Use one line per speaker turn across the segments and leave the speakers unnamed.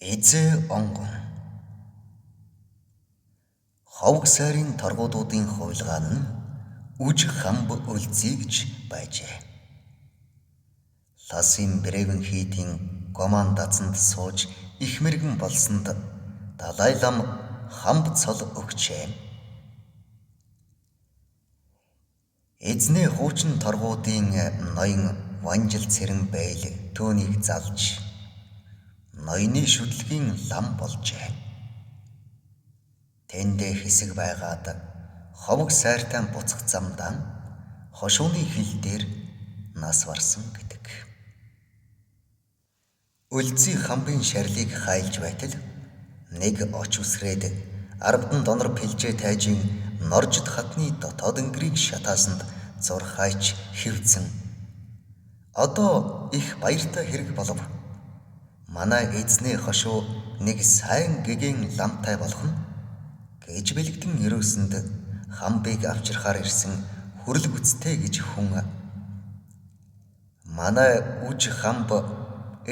Эзээ онгон ховг сайрын торгуудуудын хувилгаан нь үж хамб үлзий гэж байжээ. Ласын Бревен хийдийн Гоман дазанд сууж их мэргэн болсонд Далай лам хамб цол өгчээ. Эзнээ хуучин торгуудын ноён Ванжил цэрэн байл түүнийг залж ноёны шүтлгийн лам болжээ. Тэндээ хэсэг байгаад ховг сайртай буцах замдаа хошууны хил дээр нас барсан гэдэг. Үлзий хамбын шарлыг хайлж байтал нэг оч үсрээд 10 донор пилжээ тайжин норжид хатны дотоод өнгөрийг шатаасанд зур хайч хөвцөн. Одоо их баяртай хэрэг болов. Манай эзнээ хошуу нэг сайн гэгээн ламтай болох нь гэж бэлэгдэн өрөөсөнд хамбыг авчирхаар ирсэн хүрэл бүцтэй гэж хүн. Манай үж хамб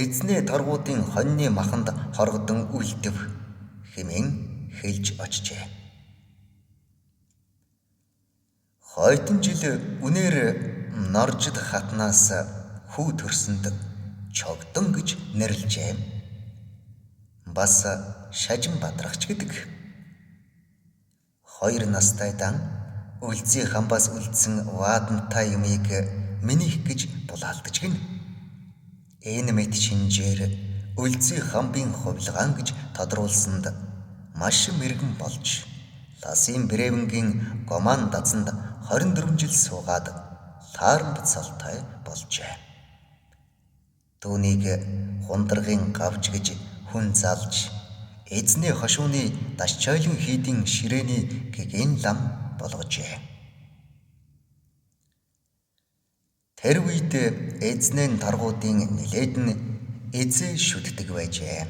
эзнээ торгуудын хоньны маханд хоргодон үлдэв хэмээн хэлж очжээ. Хойдон жил үнээр норжид хатнаас хүү төрсөнд чогдон гэж нэрлжээ. Бас шажин бадрагч гэдэг. 2 настай дан үлзий хамбаас үлдсэн ваадантай юмыг минийх гэж булаалдаж гин. Энэ мэт шинжээр үлзий хамбын хувилгаан гэж тодруулсанд маш мэргэн болж Ласын Бревенгийн Гоман дазанд 24 жил суугаад лаарамд цолтой болжээ. Түүнийг хундрагын гавж гэж хүн залж эзнээ хошууны дашчойлон хийдийн ширээний гэгээн лам болгожээ. Тэр үед эзнээ торгуудын нилээд нь эзээ шүтдэг байжээ.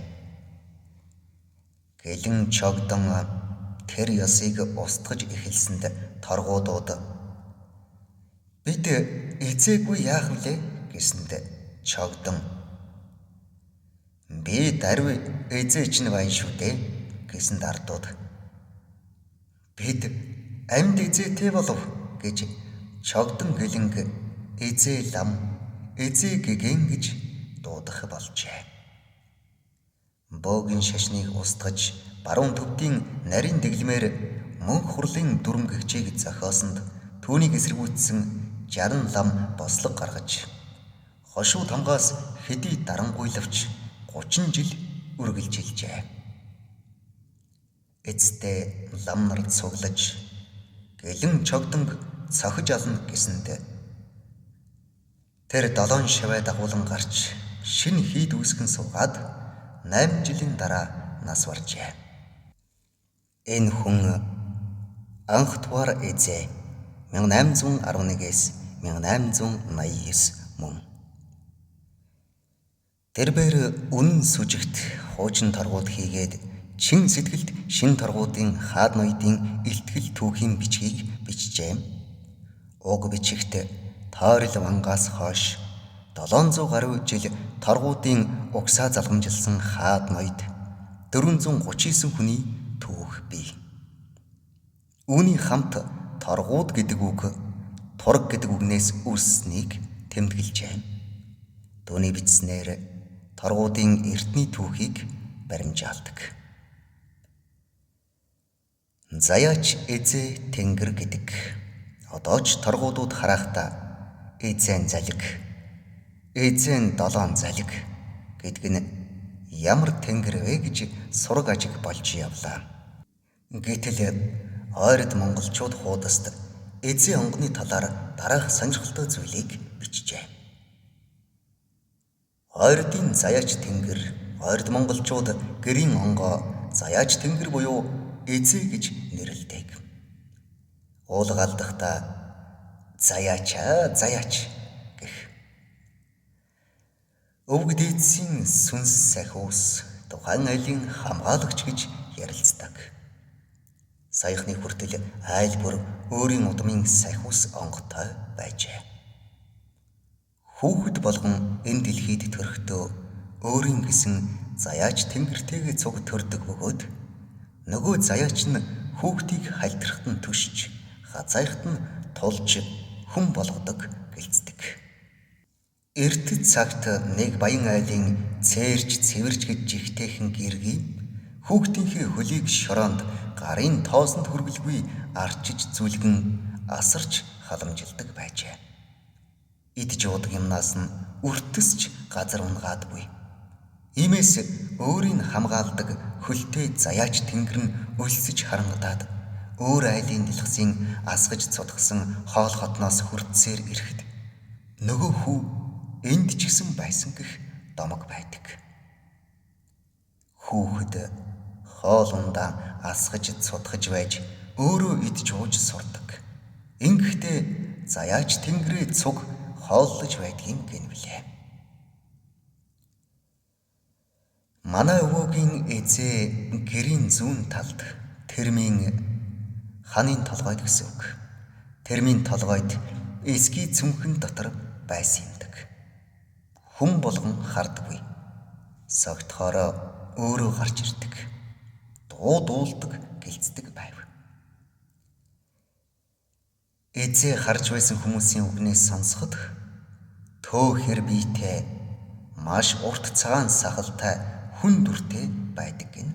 Гэлэн чогдон тэр ёсыг устгаж эхэлсэнд торгуудууд бид эзээгүй яах вүлэ гэсэнд чогдон би даруй эзээ чинь байна шүү дээ гэсэнд ардууд бид амьд эзээтэй болов гэж чогдон гэлэнг эзээ лам эзээ гэгээн гэж дуудах болжээ. Бөөгийн шашныг устгаж баруун төвдийн нарийн дэглэмээр мөнх хурлын дүрм гэгчийг зохиосонд түүнийг эсэргүүцсэн 60 лам бослог гаргаж хошуу тамгаас хэдий дарангуйлавч 30 жил үргэлжилжээ. Эцтэй лам нар цуглаж гэлэн чогдонг цохиж ална гэсэнд тэр 7 шавай дагуулan гарч шинэ хийд үүсгэн суугаад 8 жилийн дараа нас баржээ. Энэ хүн анх тугаар эзээ 1811-ээс 1889 мөн. Тэрбээр үнэн сүжигт хуучин торгууд хийгээд чин сэтгэлд шин торгуудын хаад ноёдын илтгэл түүхийн бичгийг бичжээ. Уг бичигт тойрол вангаас хойш 700 гаруй жил торгуудын угсаа залгамжилсан хаад ноёд 439 хүний түүх бий. Үүний хамт торгууд гэдэг үг тург гэдэг үгнээс үүссэнийг тэмдэглэжээ. Түүний бичснээр торгуудын эртний түүхийг баримжаалдаг. Заяач эзээ тэнгэр гэдэг. Одоо ч торгуудууд харахтаа эзэн залиг, эзэн 7 залиг гэдэг нь ямар тэнгэр вэ гэж сураг ажиг болж явлаа. Гэтэл ойрд монголчууд хуудаст эзээ онгоны талаар дараах сонирхолтой зүйлийг бичжээ. Ойрдын заяач тэнгэр, ойрд монголчууд гэрийн онгоо заяач тэнгэр буюу эзээ гэж нэрлэдэг. Уулгаалдахдаа заяач гэх. Өвг дээдсийн сүнс сахиус тухайн айлын хамгаалагч гэж ярилцдаг. Саяхны хүртэл айл бүр өөрийн удмын сахиус онготой байжээ. Хүүхэд болгон энэ дэлхийд төрөхдөө өөрийн гэсэн заяач тэнгэртэйгээ цуг төрдөг бөгөөд нөгөө заяач нь хүүхдийг хальтрахт нь түшиж, хазаахт нь тулж хүн болгодог гэлцдэг. Эртэд цагт нэг баян айлын цээрж цэвэрж гэж жигтэйхэн гэргий хүүхдийнхээ хөлийг шороонд гарын тоосонд хүргэлгүй арчиж зүлгэн асарч халамжилдаг байжээ. Идж уудаг юмнаас нь үртсч газар унгаадгүй. Иймээс өөрийг хамгаалдаг хөлтэй заяач тэнгэр нь өлсөж харангадаад өөр айлын дэлхсийн асгаж цутгсан хоол хотноос хүртсээр ирэхэд нөгөө хүү энд ч гэсэн байсан гэх домог байдаг. Хүүхэд хоол ундаа асгаж цутгаж байж өөрөө идж ууж сурдаг. Ингэхдээ заяач тэнгэрээ цуг хооллож байдгийг гэнвлээ. Манай өвөөгийн эзээ гэрийн зүүн талд тэрмийн ханын толгойд гэсэн үг. Тэрмийн толгойд эсгий цүнхэн дотор байсан юмдаг. Хүн болгон хардаггүй. Согтохороо өөрөө гарч ирдэг. Дуулдаг гэлцдэг байв. Эзээ харж байсан хүмүүсийн үгнээс сонсоход төө хэр биетэй маш урт цагаан сахалтай хүн дүртэй байдаг гин.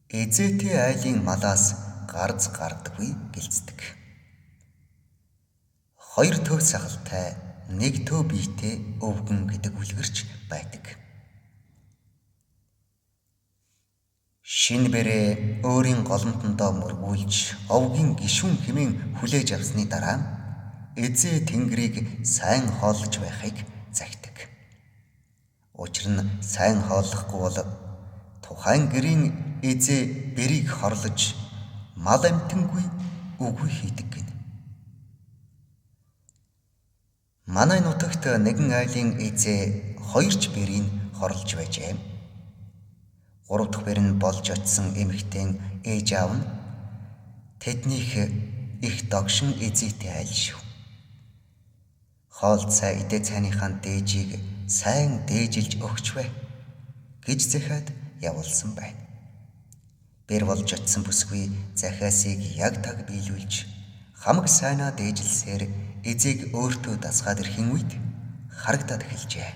Эзээтэй айлын малаас гарц гардаггүй гэлцдэг. 2 төв сахалтай 1 төв биетэй өвгөн гэдэг үлгэрч байдаг. Шинэ бэрээ өөрийн голомтондоо мөргүүлж овгийн гишүүн хэмээн хүлээж авсны дараа эзээ тэнгэрийг сайн хооллож байхыг захидаг. Учир нь сайн хооллохгүй бол тухайн гэрийн эзээ бэрийг хорлож мал амтангүй үгүй хийдэг гин. Манай нутагт нэгэн айлын эзээ 2 бэрийг хорлож байжээ. 3 дахь бэр нь болж очсон эмэгтэй ээж аав нь тэднийх их догшин эзээтэй айл шүү. Хоол цай идэ цайныхаа дээжийг сайн дээжилж өгч бай гэж захиад явуулсан байна. Бэр болж очсон бүсгүй захиасыг яг таг биелүүлж хамаг сайнаа дээжилсээр эзээг өөртөө дасгаад ирэхин үед харагдаад эхэлжээ.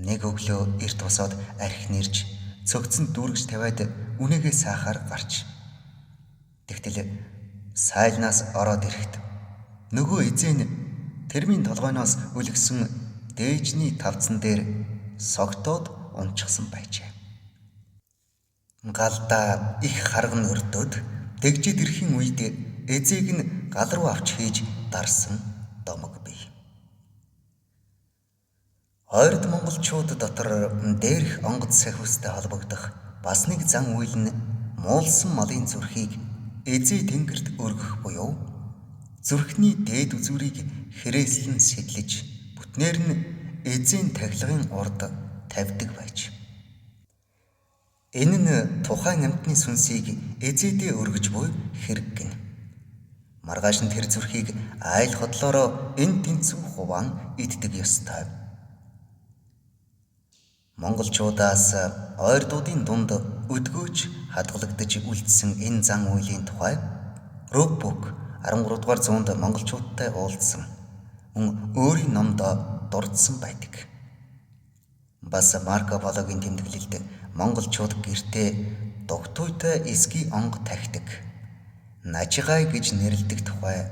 Нэг өглөө эрт босоод архи нэрж цогцонд дүүргэж тавиад үнэгээ саахаар гарч. Тэгтэл сайлнаас ороод ирэхэд нөгөө эзэн тэрмийн толгойноос үлгсэн дээжний тавцан дээр согтоод унчихсан байжээ. Галдаа их харган өрдөөд дэгжид ирэхин үед эзээг нь гал руу авч хийж дарсан домог бий. Ойрд монголчууд дотор дээрх онгоц сахиустай холбогдох бас нэг зан үйл нь муулсан малын зүрхийг эзээ тэнгэрт өргөх буюу зүрхний дээд үзүүрийг хэрээслэн сэтлэж бүтнээр нь эзэн тахилгын урд тавьдаг байж. Энэ нь тухайн амьтны сүнсийг эзэдээ өргөж буй хэрэг гин. Маргааш нь тэр зүрхийг айл хотлороо эн тэнцүү хуваан иддэг ёстой. Монголчуудаас ойрдуудын дунд өдгөөж хадгалагдаж үлдсэн энэ зан үйлийн тухай Рөббүк 13 дугаар зуунд монголчуудтай уулзсан мөн өөрийн номдо дурдсан байдаг. Бас Марко Пологийн тэмдэглэлд монголчууд гэртээ дугтуйтай эсгий онго тахидаг, нажигай гэж нэрлэдэг тухай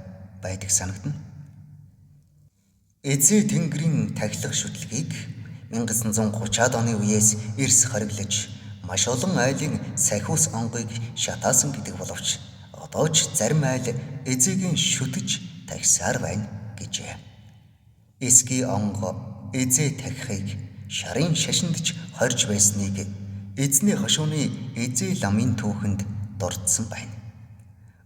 байдаг санагдана. Эзээ тэнгэрийн тахилга шүтлгийг 1930-аад оны үеэс эрс хориглож маш олон айлын сахиус онгыг шатаасан гэдэг боловч одоо ч зарим айл эзээгийн шүтэж тахисаар байна гэжээ. Эсгий онго эзээ тахихыг шарын шашиндж хорж байсныг эзний хошууны эзээ ламын түүхэнд дурдсан байна.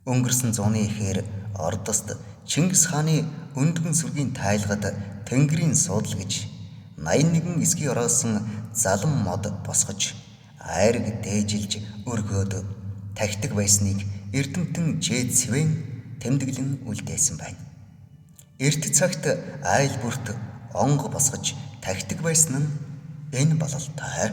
Өнгөрсөн зууны эхээр Ордост Чингис хааны өндгөн сүргийн тайлгад тэнгэрийн суудал гэж 81 эсгий ороосон залан мод босгож айраг дээжилж өргөөд тахидаг байсныг Эрдэмтэн Жээд Свен тэмдэглэн үлдээсэн байна. Эрт цагт айл бүрт онго босгож тахидаг байсан нь Энэ бололтой.